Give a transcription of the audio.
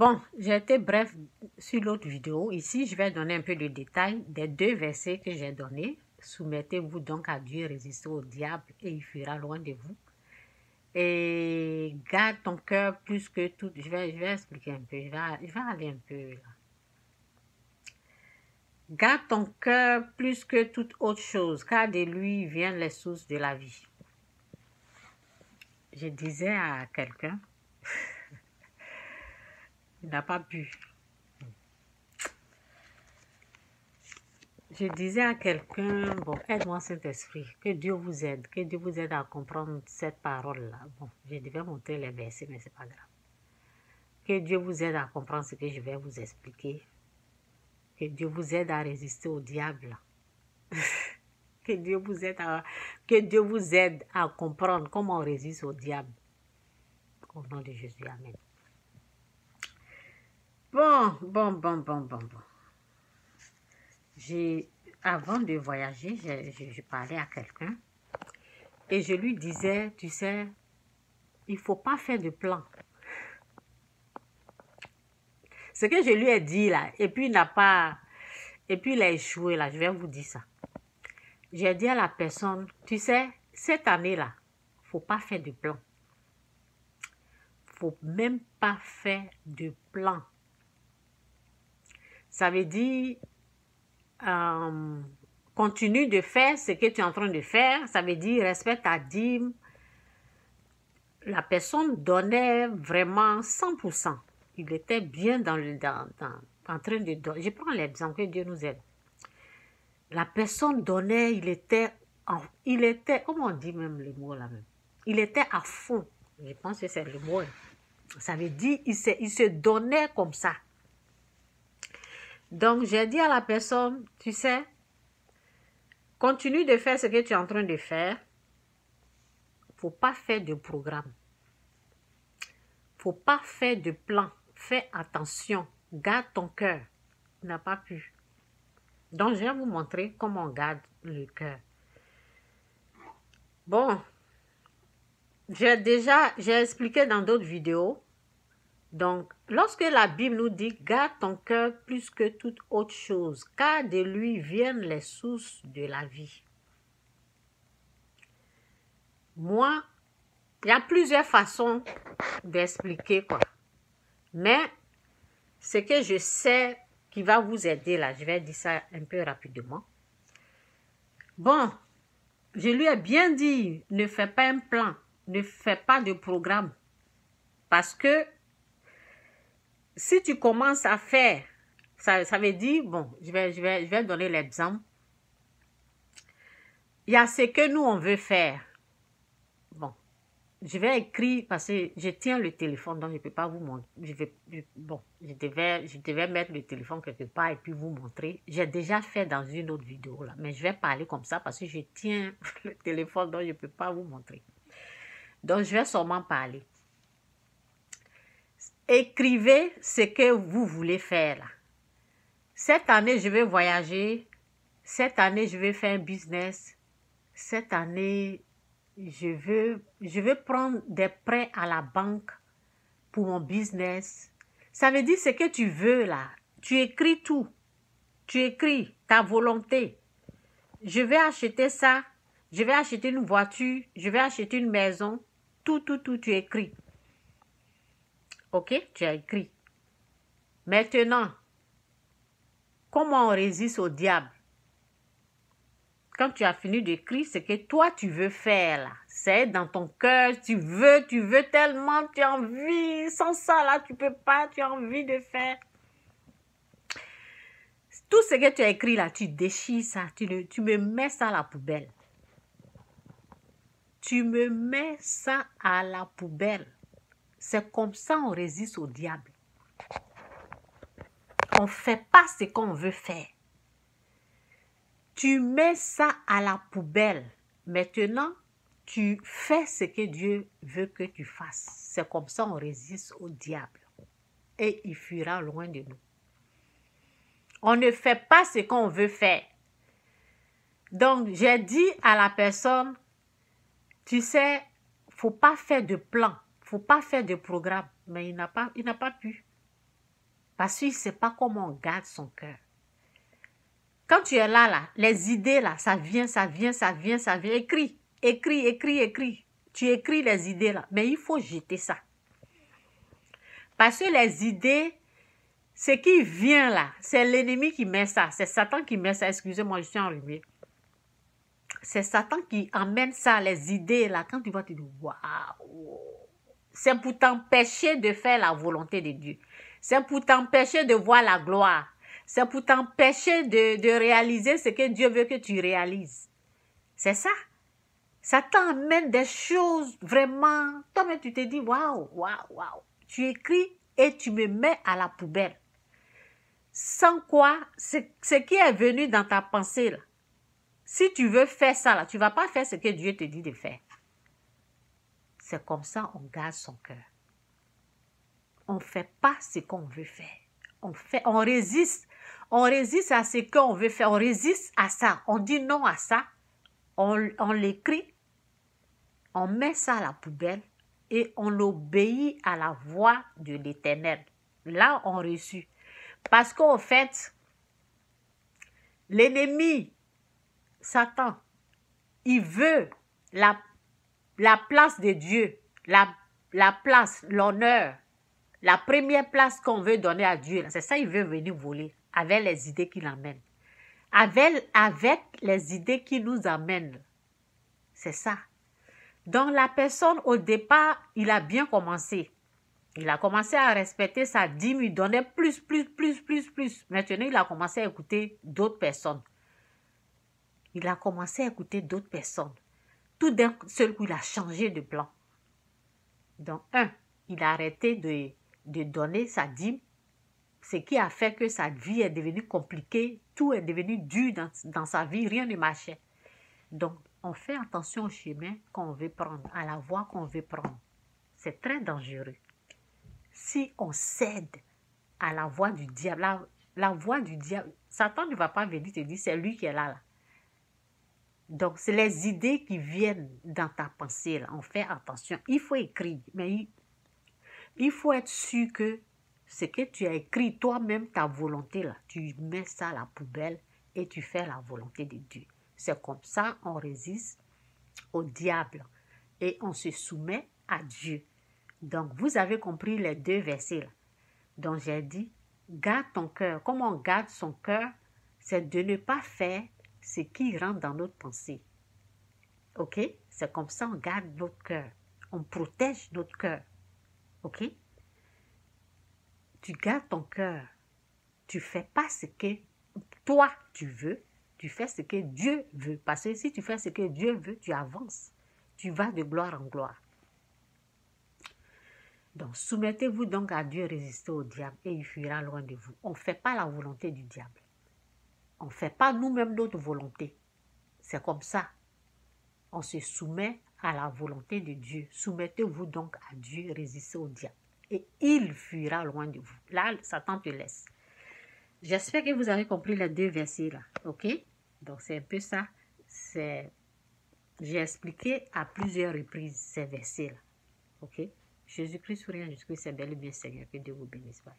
Bon, j'ai été bref sur l'autre vidéo. Ici, je vais donner un peu de détails des 2 versets que j'ai donnés. Soumettez-vous donc à Dieu, résistez au diable et il fuira loin de vous. Et garde ton cœur plus que tout. Je vais expliquer un peu. Je vais aller un peu là. Garde ton cœur plus que toute autre chose, car de lui viennent les sources de la vie. Je disais à quelqu'un, il n'a pas pu. Je disais à quelqu'un, bon, aide-moi Saint-Esprit, que Dieu vous aide à comprendre cette parole-là. Bon, je devais montrer les versets, mais c'est pas grave. Que Dieu vous aide à comprendre ce que je vais vous expliquer. Que Dieu vous aide à résister au diable. Que Dieu vous aide à comprendre comment on résiste au diable. Au nom de Jésus, amen. Bon. Avant de voyager, je parlais à quelqu'un et je lui disais, tu sais, il ne faut pas faire de plan. Ce que je lui ai dit là, et puis il a échoué là, je vais vous dire ça. J'ai dit à la personne, tu sais, cette année-là, il ne faut pas faire de plan. Il ne faut même pas faire de plan. Ça veut dire, continue de faire ce que tu es en train de faire. Ça veut dire, respecte ta dîme. La personne donnait vraiment 100%. Il était bien en train de donner. Je prends l'exemple, que Dieu nous aide. La personne donnait, il était, comment on dit même le mot là même? Il était à fond. Je pense que c'est le mot. Ça veut dire, il se donnait comme ça. Donc, j'ai dit à la personne, tu sais, continue de faire ce que tu es en train de faire. Il ne faut pas faire de programme. Il ne faut pas faire de plan. Fais attention. Garde ton cœur. Il n'a pas pu. Donc, je vais vous montrer comment on garde le cœur. Bon, j'ai expliqué dans d'autres vidéos. Donc, lorsque la Bible nous dit « Garde ton cœur plus que toute autre chose, car de lui viennent les sources de la vie. » Moi, il y a plusieurs façons d'expliquer quoi. Mais, ce que je sais qui va vous aider là, je vais dire ça un peu rapidement. Bon, je lui ai bien dit, ne fais pas un plan, ne fais pas de programme. Parce que, si tu commences à faire, ça veut dire, bon, je vais donner l'exemple. Il y a ce que nous, on veut faire. Bon, je vais écrire, parce que je tiens le téléphone, donc je ne peux pas vous montrer. Je devais mettre le téléphone quelque part et puis vous montrer. J'ai déjà fait dans une autre vidéo, là, mais je vais parler comme ça parce que je tiens le téléphone, donc je ne peux pas vous montrer. Donc, je vais seulement parler. Écrivez ce que vous voulez faire là. Cette année, je vais voyager. Cette année, je vais faire un business. Cette année, je veux prendre des prêts à la banque pour mon business. Ça veut dire ce que tu veux là. Tu écris tout. Tu écris ta volonté. Je vais acheter ça. Je vais acheter une voiture. Je vais acheter une maison. Tout, tu écris. Ok, tu as écrit. Maintenant, comment on résiste au diable? Quand tu as fini d'écrire, ce que toi tu veux faire là, c'est dans ton cœur, tu veux tellement, tu as envie, sans ça là, tu peux pas, tu as envie de faire. Tout ce que tu as écrit là, tu déchires ça, tu me mets ça à la poubelle. Tu me mets ça à la poubelle. C'est comme ça on résiste au diable. On ne fait pas ce qu'on veut faire. Tu mets ça à la poubelle. Maintenant, tu fais ce que Dieu veut que tu fasses. C'est comme ça on résiste au diable. Et il fuira loin de nous. On ne fait pas ce qu'on veut faire. Donc, j'ai dit à la personne, tu sais, il ne faut pas faire de plan. Il ne faut pas faire de programme. Mais il n'a pas pu. Parce qu'il ne sait pas comment on garde son cœur. Quand tu es là, les idées, là, ça vient. Écris. Tu écris les idées, là. Mais il faut jeter ça. Parce que les idées, ce qui vient là, c'est l'ennemi qui met ça. C'est Satan qui met ça. Excusez-moi, je suis enrhumée. C'est Satan qui amène ça, les idées là. Quand tu vois, tu dis, waouh. C'est pour t'empêcher de faire la volonté de Dieu. C'est pour t'empêcher de voir la gloire. C'est pour t'empêcher de réaliser ce que Dieu veut que tu réalises. C'est ça. Ça t'emmène des choses vraiment... Toi-même, tu te dis, waouh. Tu écris et tu me mets à la poubelle. Sans quoi, ce qui est venu dans ta pensée, là, si tu veux faire ça, là, tu ne vas pas faire ce que Dieu te dit de faire. C'est comme ça on garde son cœur. On ne fait pas ce qu'on veut faire. On résiste. On résiste à ce qu'on veut faire. On résiste à ça. On dit non à ça. On l'écrit. On met ça à la poubelle. Et on obéit à la voix de l'Éternel. Là, on reçut. Parce qu'en fait, l'ennemi, Satan, il veut la place de Dieu, la place, l'honneur, la première place qu'on veut donner à Dieu. C'est ça, il veut venir voler avec les idées qu'il amène. Avec les idées qu'il nous amène. C'est ça. Donc la personne, au départ, il a bien commencé. Il a commencé à respecter sa dîme, il donnait plus. Maintenant, il a commencé à écouter d'autres personnes. Tout d'un seul coup, il a changé de plan. Donc, il a arrêté de donner sa dîme, ce qui a fait que sa vie est devenue compliquée, tout est devenu dur dans sa vie, rien ne marchait. Donc, on fait attention au chemin qu'on veut prendre, à la voie qu'on veut prendre. C'est très dangereux. Si on cède à la voie du diable, la voie du diable, Satan ne va pas venir te dire, c'est lui qui est là. Donc, c'est les idées qui viennent dans ta pensée, là. On fait attention. Il faut écrire, mais il faut être sûr que ce que tu as écrit, toi-même, ta volonté, là, tu mets ça à la poubelle et tu fais la volonté de Dieu. C'est comme ça on résiste au diable et on se soumet à Dieu. Donc, vous avez compris les deux versets là. Donc, j'ai dit, garde ton cœur. Comment on garde son cœur? C'est de ne pas faire ce qui rentre dans notre pensée. Ok? C'est comme ça on garde notre cœur. On protège notre cœur. Ok? Tu gardes ton cœur. Tu ne fais pas ce que toi tu veux. Tu fais ce que Dieu veut. Parce que si tu fais ce que Dieu veut, tu avances. Tu vas de gloire en gloire. Donc, soumettez-vous donc à Dieu, résistez au diable et il fuira loin de vous. On ne fait pas la volonté du diable. On ne fait pas nous-mêmes notre volonté. C'est comme ça. On se soumet à la volonté de Dieu. Soumettez-vous donc à Dieu, résistez au diable. Et il fuira loin de vous. Là, Satan te laisse. J'espère que vous avez compris les deux versets là. Ok? Donc, c'est un peu ça. J'ai expliqué à plusieurs reprises ces versets là. Ok? Jésus-Christ souriant, Jésus-Christ c'est bel et bien Seigneur. Que Dieu vous bénisse. Bye.